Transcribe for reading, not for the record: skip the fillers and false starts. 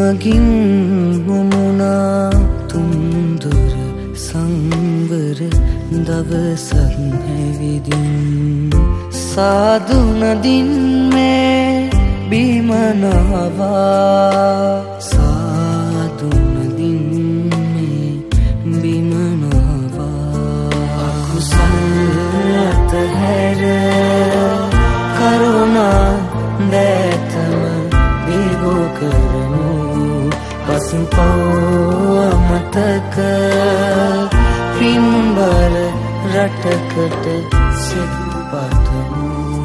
මගින් මුමුණා තුන්දොර සංවර දවසක් හැවිදින් සාදු නදින් මේ බිමනාවා සාදු නදින් මේ බිමනාවා අකුසල් අතහැර කරුණා දැතම දීගෝ කරමු පසින් පව අමතක පින්බර රටකට සිත් පතමු